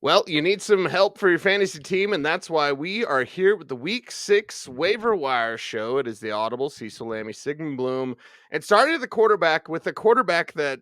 Well, you need some help for your fantasy team, and that's why we are here with the Week 6 Waiver Wire show. It is the Audible, Cecil, Lammey, Sigmund, Bloom, and starting at the quarterback with a quarterback that,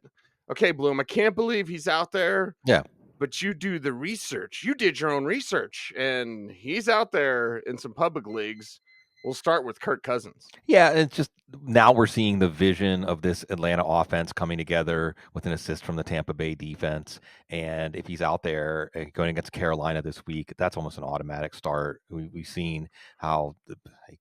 okay, Bloom, I can't believe he's out there, Yeah. but you do the research. You did your own research, and he's out there in some public leagues. We'll start with Kirk Cousins. Yeah, it's just now we're seeing the vision of this Atlanta offense coming together with an assist from the Tampa Bay defense. And if he's out there going against Carolina this week, that's almost an automatic start. We've seen how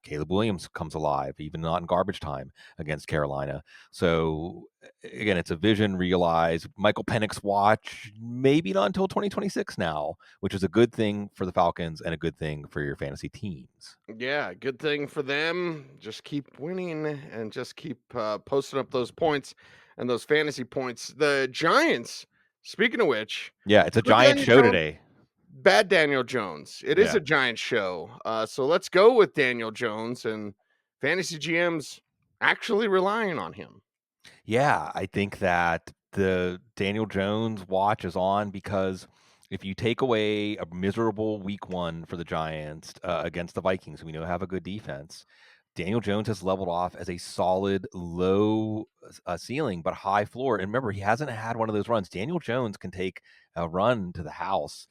Caleb Williams comes alive, even not in garbage time against Carolina. So again, it's a vision realized. Michael Penix watch, maybe not until 2026 now, which is a good thing for the Falcons and a good thing for your fantasy teams. Yeah, good thing for them. Just keep winning and just keep posting up those points and those fantasy points. The Giants, speaking of which, Yeah, it's a good giant Daniel show Jones, today. bad Daniel Jones. It is Yeah. a giant show. So let's go with Daniel Jones and fantasy GMs actually relying on him. Yeah, I think that the Daniel Jones watch is on because if you take away a miserable week 1 for the Giants against the Vikings, who we know have a good defense, Daniel Jones has leveled off as a solid low ceiling but high floor. And remember, he hasn't had one of those runs. Daniel Jones can take a run to the house.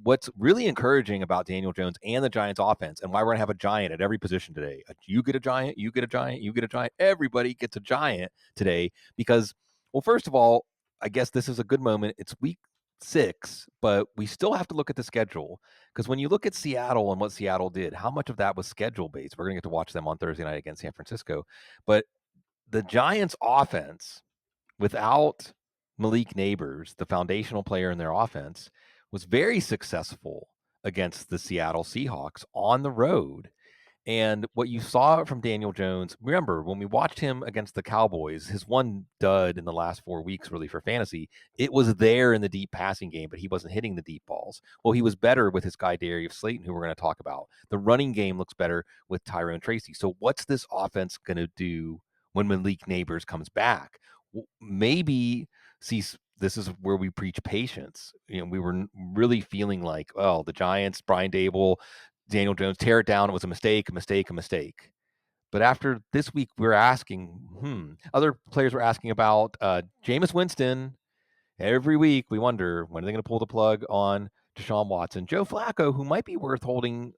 What's really encouraging about Daniel Jones and the Giants offense, and why we're going to have a giant at every position today. You get a giant, you get a giant, you get a giant. Everybody gets a giant today because, well, first of all, I guess this is a good moment. It's week 6, but we still have to look at the schedule because when you look at Seattle and what Seattle did, how much of that was schedule based? We're going to get to watch them on Thursday night against San Francisco. But the Giants offense, without Malik Neighbors, the foundational player in their offense, was very successful against the Seattle Seahawks on the road. And what you saw from Daniel Jones, remember when we watched him against the Cowboys, his one dud in the last 4 weeks, really for fantasy, it was there in the deep passing game, but he wasn't hitting the deep balls. Well, he was better with his guy Darius Slayton, who we're going to talk about. The running game looks better with Tyrone Tracy. So what's this offense going to do when Malik Neighbors comes back? Well, maybe see. This is where we preach patience. We were really feeling like, well, the Giants, Brian Dable, Daniel Jones, tear it down. It was a mistake, a mistake, a mistake. But after this week, we're asking, other players were asking about Jameis Winston. Every week, we wonder, when are they going to pull the plug on Deshaun Watson? Joe Flacco, who might be worth holding,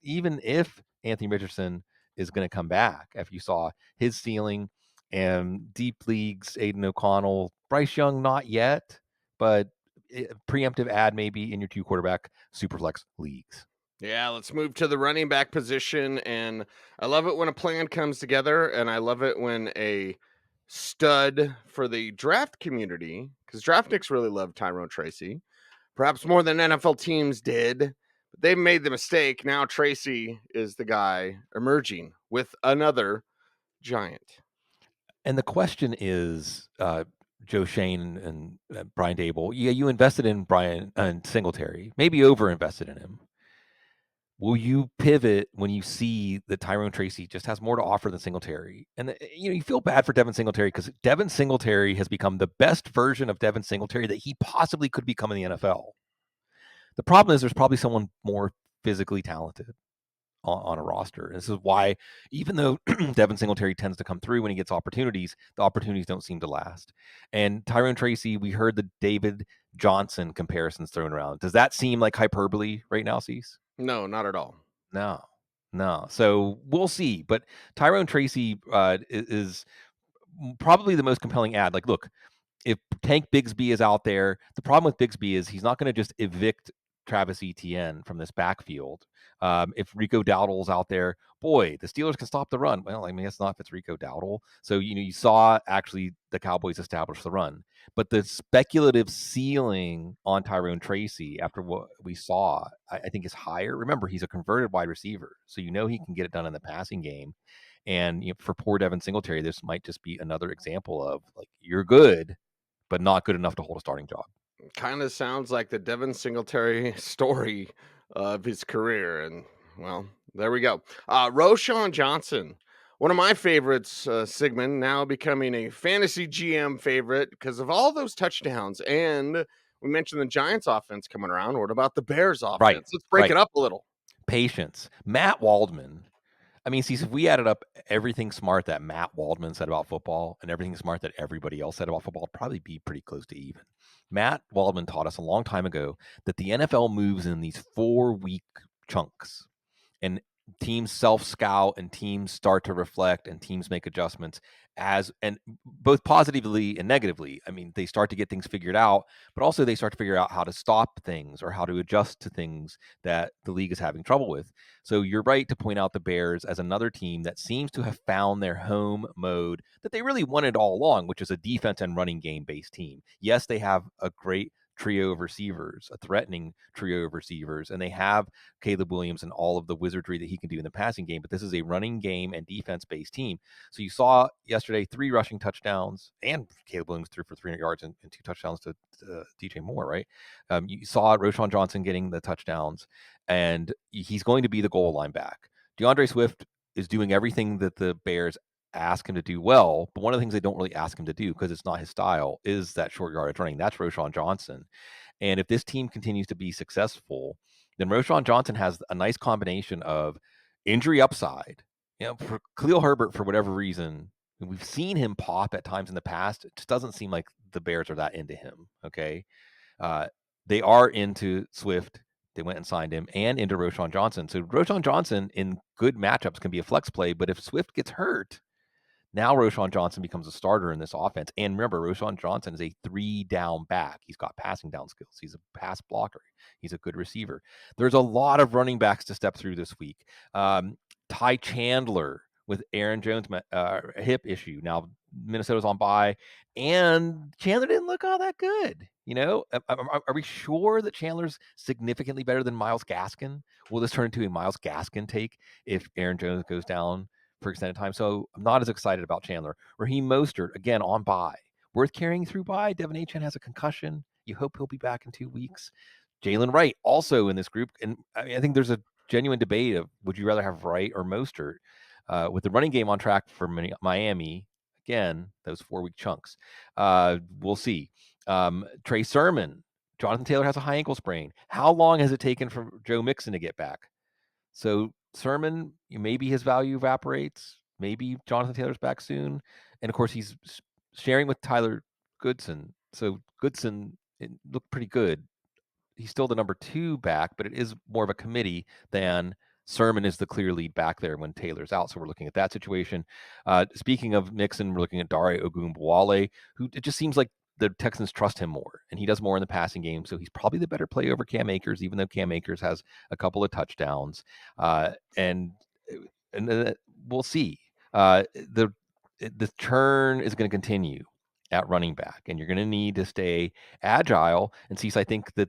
even if Anthony Richardson is going to come back, after you saw his ceiling and deep leagues, Aiden O'Connell, Bryce Young, not yet, but preemptive ad maybe in your 2 quarterback superflex leagues. Yeah, let's move to the running back position. And I love it when a plan comes together, and I love it when a stud for the draft community, because draftniks really love Tyrone Tracy, perhaps more than NFL teams did. But they made the mistake. Now Tracy is the guy emerging with another giant. And the question is, Joe Shane and Brian Dable, yeah, you invested in Brian and Singletary, maybe over invested in him. Will you pivot when you see that Tyrone Tracy just has more to offer than Singletary? And you feel bad for Devin Singletary because Devin Singletary has become the best version of Devin Singletary that he possibly could become in the NFL. The problem is there's probably someone more physically talented on a roster. And this is why, even though Devin Singletary tends to come through when he gets opportunities, the opportunities don't seem to last. And Tyrone Tracy, we heard the David Johnson comparisons thrown around. Does that seem like hyperbole right now, Cease? No, not at all. No. So we'll see. But Tyrone Tracy is probably the most compelling ad. Like, look, if Tank Bigsby is out there, the problem with Bigsby is he's not going to just evict Travis Etienne from this backfield. If Rico Dowdle's out there, boy, the Steelers can stop the run. Well, I mean, it's not if it's Rico Dowdle. So, you saw actually the Cowboys establish the run. But the speculative ceiling on Tyrone Tracy after what we saw, I think is higher. Remember, he's a converted wide receiver. So, he can get it done in the passing game. And for poor Devin Singletary, this might just be another example of like, you're good, but not good enough to hold a starting job. Kind of sounds like the Devin Singletary story of his career. And, well, there we go. Roschon Johnson, one of my favorites, Sigmund, now becoming a fantasy GM favorite because of all those touchdowns. And We mentioned the Giants offense coming around. What about the Bears offense? Right. Let's break Right. it up a little. Patience. Matt Waldman. I mean, see, if we added up everything smart that Matt Waldman said about football and everything smart that everybody else said about football, it'd probably be pretty close to even. Matt Waldman taught us a long time ago that the NFL moves in these 4-week chunks, and teams self-scout and teams start to reflect and teams make adjustments and both positively and negatively. I mean, they start to get things figured out, but also they start to figure out how to stop things or how to adjust to things that the league is having trouble with. So you're right to point out the Bears as another team that seems to have found their home mode that they really wanted all along, which is a defense and running game based team. Yes, they have a great trio of receivers, a threatening trio of receivers, and they have Caleb Williams and all of the wizardry that he can do in the passing game, but this is a running game and defense-based team. So you saw yesterday 3 rushing touchdowns, and Caleb Williams threw for 300 yards and 2 touchdowns to DJ Moore, right? You saw Roschon Johnson getting the touchdowns, and he's going to be the goal line back. DeAndre Swift is doing everything that the Bears ask him to do well, but one of the things they don't really ask him to do, because it's not his style, is that short yardage running. That's Roschon Johnson. And if this team continues to be successful, then Roschon Johnson has a nice combination of injury upside. You know, for Khalil Herbert, for whatever reason, we've seen him pop at times in the past. It just doesn't seem like the Bears are that into him. Okay. They are into Swift. They went and signed him, and into Roschon Johnson. So Roschon Johnson in good matchups can be a flex play, but if Swift gets hurt, now Roschon Johnson becomes a starter in this offense. And remember, Roschon Johnson is a 3-down back. He's got passing down skills. He's a pass blocker. He's a good receiver. There's a lot of running backs to step through this week. Ty Chandler with Aaron Jones' hip issue. Now Minnesota's on bye, and Chandler didn't look all that good. You know, are we sure that Chandler's significantly better than Myles Gaskin? Will this turn into a Myles Gaskin take if Aaron Jones goes down for extended time? So I'm not as excited about Chandler. Raheem Mostert, again, on bye. Worth carrying through bye. Devin Achane has a concussion. You hope he'll be back in 2 weeks. Jalen Wright, also in this group. And I think there's a genuine debate of would you rather have Wright or Mostert? With the running game on track for Miami, again, those 4-week chunks. We'll see. Trey Sermon, Jonathan Taylor has a high ankle sprain. How long has it taken for Joe Mixon to get back? So Sermon, maybe his value evaporates. Maybe Jonathan Taylor's back soon. And of course, he's sharing with Tyler Goodson. So Goodson looked pretty good. He's still the number 2 back, but it is more of a committee than Sermon is the clear lead back there when Taylor's out. So we're looking at that situation. Speaking of Mixon, we're looking at Dare Ogunbowale, who it just seems like the Texans trust him more, and he does more in the passing game. So he's probably the better play over Cam Akers, even though Cam Akers has a couple of touchdowns. And we'll see. The churn is going to continue at running back, and you're going to need to stay agile. And Cecil, I think that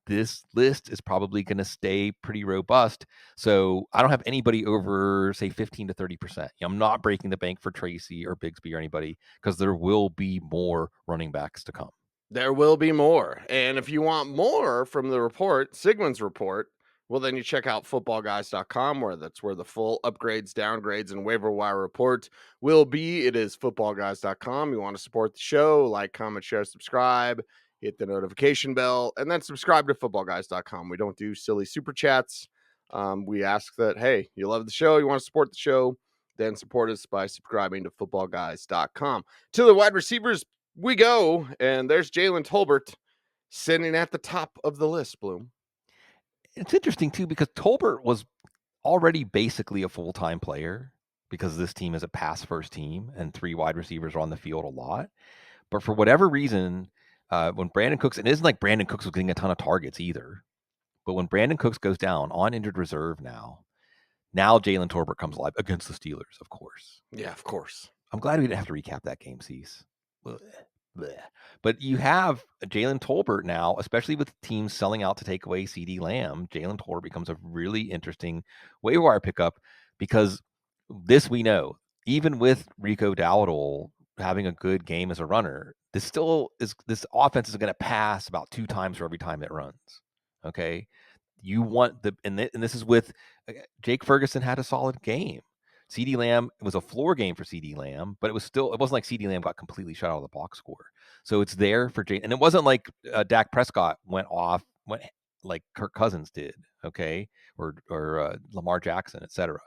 this list is probably going to stay pretty robust. So I don't have anybody over, say, 15 to 30%. I'm not breaking the bank for Tracy or Bigsby or anybody, because there will be more running backs to come. There will be more. And if you want more from the report, Sigmund's report, well, then you check out footballguys.com, where that's where the full upgrades, downgrades, and waiver wire report will be. It is footballguys.com. You want to support the show, like, comment, share, subscribe, hit the notification bell, and then subscribe to footballguys.com. We don't do silly super chats. We ask that, hey, you love the show, you want to support the show, then support us by subscribing to footballguys.com. To the wide receivers we go, and there's Jalen Tolbert sitting at the top of the list, Bloom. It's interesting, too, because Tolbert was already basically a full-time player, because this team is a pass-first team and 3 wide receivers are on the field a lot. But for whatever reason, when Brandon Cooks, and it isn't like Brandon Cooks was getting a ton of targets either, but when Brandon Cooks goes down on injured reserve now Jalen Tolbert comes alive against the Steelers, of course. Yeah, of course. I'm glad we didn't have to recap that game, Cease. But you have Jalen Tolbert now, especially with teams selling out to take away CD Lamb. Jalen Tolbert becomes a really interesting waiver wire pickup, because this we know, even with Rico Dowdle having a good game as a runner, this offense is going to pass about 2 times for every time it runs. Okay, you want and this is with Jake Ferguson had a solid game. CeeDee Lamb, it was a floor game for CeeDee Lamb, but it wasn't like CeeDee Lamb got completely shut out of the box score. So it's there for Jay. And it wasn't like Dak Prescott went like Kirk Cousins did, okay, or Lamar Jackson, etc.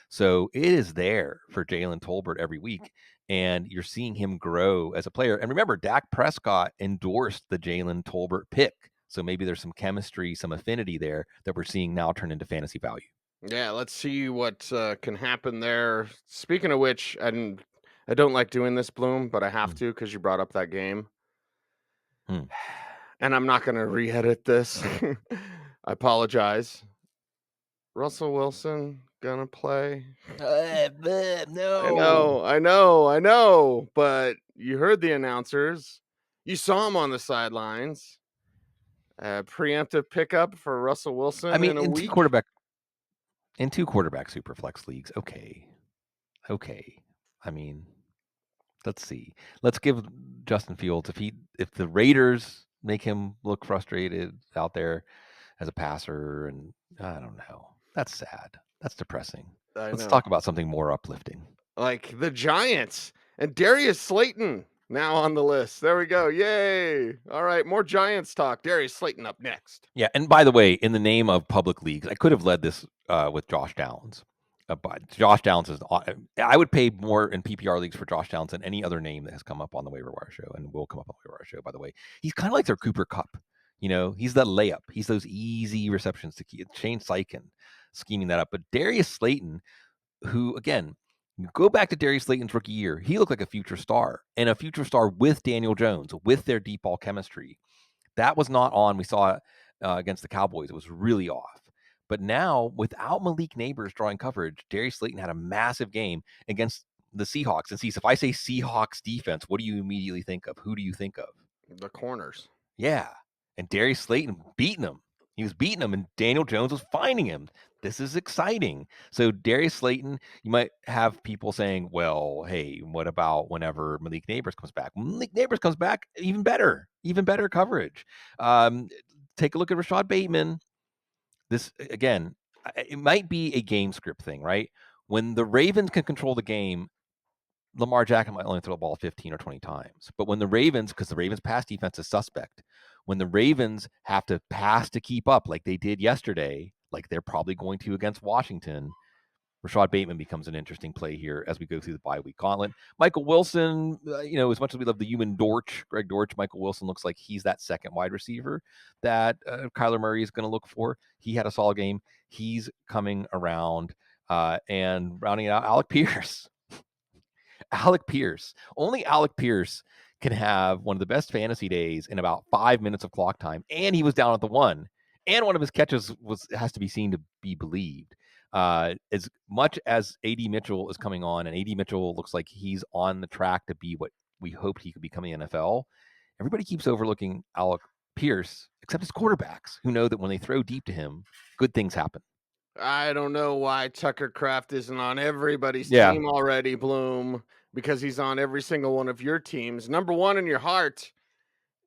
So it is there for Jalen Tolbert every week, and you're seeing him grow as a player. And remember, Dak Prescott endorsed the Jalen Tolbert pick, so maybe there's some chemistry, some affinity there that we're seeing now turn into fantasy value. Yeah, let's see what can happen there. Speaking of which, and I don't like doing this, Bloom, but I have to because you brought up that game. And I'm not going to re-edit this. I apologize. Russell Wilson gonna play? No. I know. But you heard the announcers. You saw him on the sidelines. Preemptive pickup for Russell Wilson I mean, in a in week. two quarterback super flex leagues, okay. I mean, let's see. Let's give Justin Fields, if the Raiders make him look frustrated out there as a passer, and I don't know. That's sad. That's depressing. Let's talk about something more uplifting. Like the Giants and Darius Slayton now on the list. There we go. Yay. All right, more Giants talk. Darius Slayton up next. Yeah, and by the way, in the name of public leagues, I could have led this with Josh Downs. But Josh Downs I would pay more in PPR leagues for Josh Downs than any other name that has come up on the Waiver Wire show, and will come up on the Waiver Wire show, by the way. He's kind of like their Cooper Kupp. He's that layup. He's those easy receptions to keep. Shane Steichen scheming that up. But Darius Slayton, who, again, go back to Darius Slayton's rookie year, he looked like a future star, and a future star with Daniel Jones, with their deep ball chemistry. That was not on. We saw it against the Cowboys. It was really off. But now, without Malik Neighbors drawing coverage, Darius Slayton had a massive game against the Seahawks. And see, if I say Seahawks defense, what do you immediately think of? Who do you think of? The corners. Yeah. And Darius Slayton beating them. He was beating them, and Daniel Jones was finding him. This is exciting. So Darius Slayton, you might have people saying, well, hey, what about whenever Malik Neighbors comes back? Malik Neighbors comes back, even better coverage. Take a look at Rashod Bateman. This, again, it might be a game script thing, right? When the Ravens can control the game, Lamar Jackson might only throw the ball 15 or 20 times. But when the Ravens, because the Ravens pass defense is suspect, when the Ravens have to pass to keep up like they did yesterday, like they're probably going to against Washington, Rashod Bateman becomes an interesting play here as we go through the bye week gauntlet. Michael Wilson, as much as we love the human Greg Dortch, Michael Wilson looks like he's that second wide receiver that Kyler Murray is going to look for. He had a solid game. He's coming around. And rounding it out, Alec Pierce. Only Alec Pierce can have one of the best fantasy days in about 5 minutes of clock time. And he was down at the 1. And one of his catches has to be seen to be believed. As much as A.D. Mitchell is coming on, and A.D. Mitchell looks like he's on the track to be what we hoped he could become in the NFL, everybody keeps overlooking Alec Pierce, except his quarterbacks, who know that when they throw deep to him, good things happen. I don't know why Tucker Kraft isn't on everybody's team already, Bloom, because he's on every single one of your teams. Number one in your heart.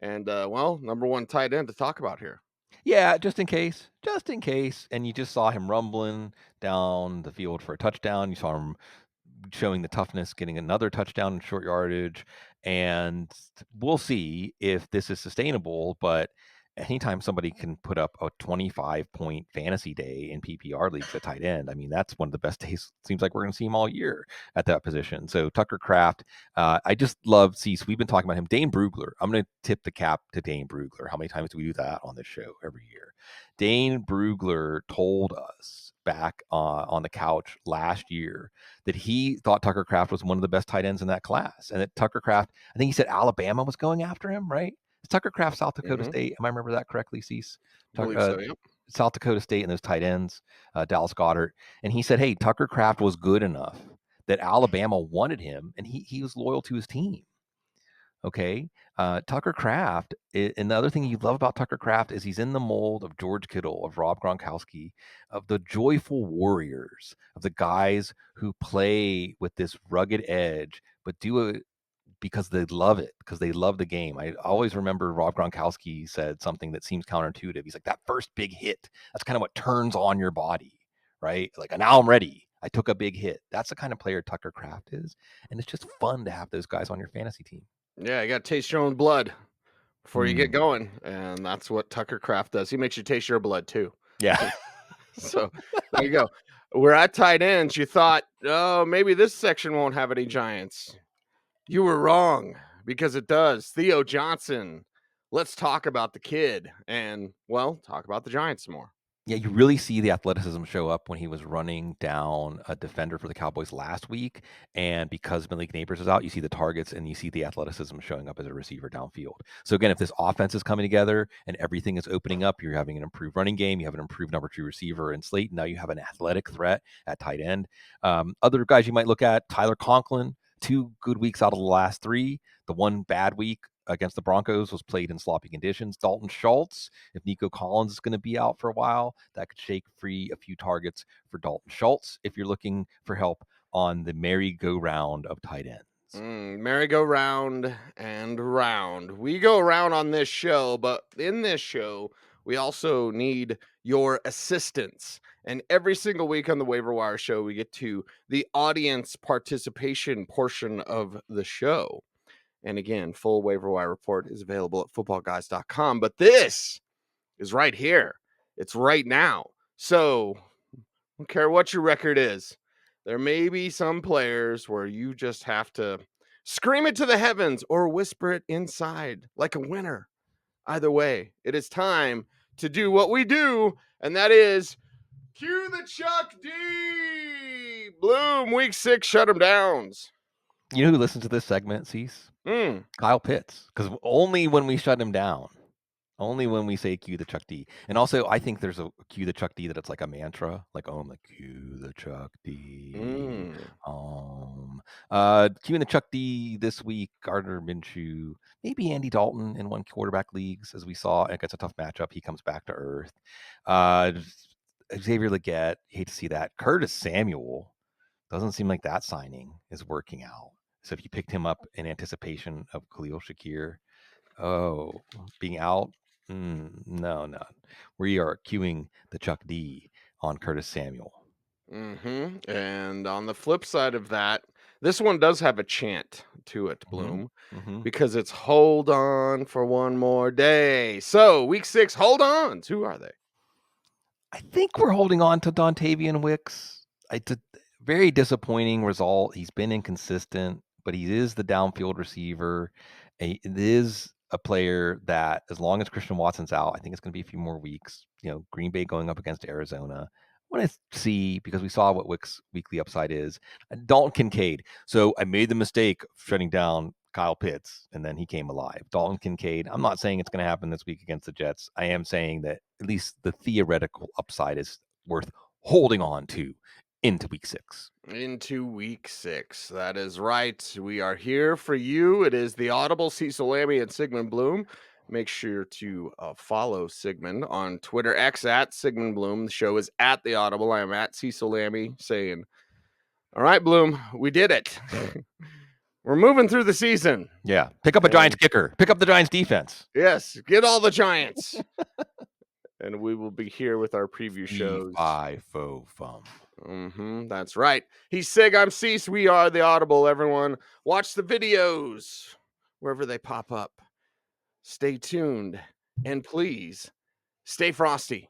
And, number one tight end to talk about here. Yeah, just in case. And you just saw him rumbling down the field for a touchdown. You saw him showing the toughness, getting another touchdown in short yardage. And we'll see if this is sustainable. But anytime somebody can put up a 25-point fantasy day in PPR leagues at tight end, I mean, that's one of the best days. Seems like we're going to see him all year at that position. So Tucker Kraft, I just love Cecil. We've been talking about him. Dane Brugler. I'm going to tip the cap to Dane Brugler. How many times do we do that on this show every year? Dane Brugler told us back on the couch last year that he thought Tucker Kraft was one of the best tight ends in that class. And that Tucker Kraft, I think he said Alabama was going after him, right? Is Tucker Kraft South Dakota State? Am I remember that correctly, Cease? Believe so, yep. South Dakota State and those tight ends, Dallas Goedert. And he said, hey, Tucker Kraft was good enough that Alabama wanted him, and he was loyal to his team. Okay. Tucker Kraft, and the other thing you love about Tucker Kraft is he's in the mold of George Kittle, of Rob Gronkowski, of the joyful warriors, of the guys who play with this rugged edge, but do it because they love it, because they love the game. I always remember Rob Gronkowski said something that seems counterintuitive. He's like, that first big hit, that's kind of what turns on your body, right? Like, now I'm ready. I took a big hit. That's the kind of player Tucker Kraft is, and it's just fun to have those guys on your fantasy team. Yeah, you got to taste your own blood before you get going, and that's what Tucker Kraft does. He makes you taste your blood too. Yeah. So there you go. We're at tight ends. You thought, oh, maybe this section won't have any Giants. You were wrong, because it does. Theo Johnson. Let's talk about the kid and, well, talk about the Giants some more. Yeah, you really see the athleticism show up when he was running down a defender for the Cowboys last week. And because Malik Neighbors is out, you see the targets and you see the athleticism showing up as a receiver downfield. So again, if this offense is coming together and everything is opening up, you're having an improved running game, you have an improved number 2 receiver in Slayton. Now you have an athletic threat at tight end. Other guys you might look at, Tyler Conklin, 2 good weeks out of the last 3. The one bad week against the Broncos was played in sloppy conditions. Dalton Schultz, if Nico Collins is going to be out for a while, that could shake free a few targets for Dalton Schultz if you're looking for help on the merry-go-round of tight ends. Merry-go-round and round. We go around on this show, but in this show, we also need your assistance. And every single week on the Waiver Wire show, we get to the audience participation portion of the show. And again, full Waiver Wire report is available at footballguys.com. But this is right here. It's right now. So I don't care what your record is. There may be some players where you just have to scream it to the heavens or whisper it inside like a winner. Either way, it is time to do what we do, and that is cue the Chuck D. Bloom, week 6, shut him downs. You know who listens to this segment, Cease? Kyle Pitts, because only when we shut him down, only when we say cue the Chuck D. And also, I think there's a cue the Chuck D that it's like a mantra, like, oh, I'm like, cue the Chuck D. Cueing the Chuck D this week, Gardner Minshew, maybe Andy Dalton in 1 quarterback leagues, as we saw. It gets a tough matchup. He comes back to earth. Xavier Legette, hate to see that. Curtis Samuel, doesn't seem like that signing is working out. So if you picked him up in anticipation of Khalil Shakir, being out, no. We are cueing the Chuck D on Curtis Samuel. And on the flip side of that, this one does have a chant to it, Bloom, because it's hold on for one more day. So week 6, hold ons. Who are they? I think we're holding on to Dontavian Wicks. It's a very disappointing result. He's been inconsistent, but he is the downfield receiver. It is a player that, as long as Christian Watson's out, I think it's going to be a few more weeks. Green Bay going up against Arizona. I want to see, because we saw what Wick's weekly upside is. Dalton Kincaid. So I made the mistake of shutting down Kyle Pitts, and then he came alive. Dalton Kincaid. I'm not saying it's going to happen this week against the Jets. I am saying that at least the theoretical upside is worth holding on to into week 6. Into week 6. That is right. We are here for you. It is the Audible, Cecil, Lammey, and Sigmund Bloom. Make sure to follow Sigmund on Twitter, X at Sigmund Bloom. The show is at the Audible. I am at Cecil Lammey saying, all right, Bloom, we did it. We're moving through the season. Yeah. Pick up a Giants kicker. Pick up the Giants defense. Yes. Get all the Giants. And we will be here with our preview shows. That's right. He's Sig. I'm Cease. We are the Audible. Everyone, watch the videos wherever they pop up. Stay tuned. And please, stay frosty.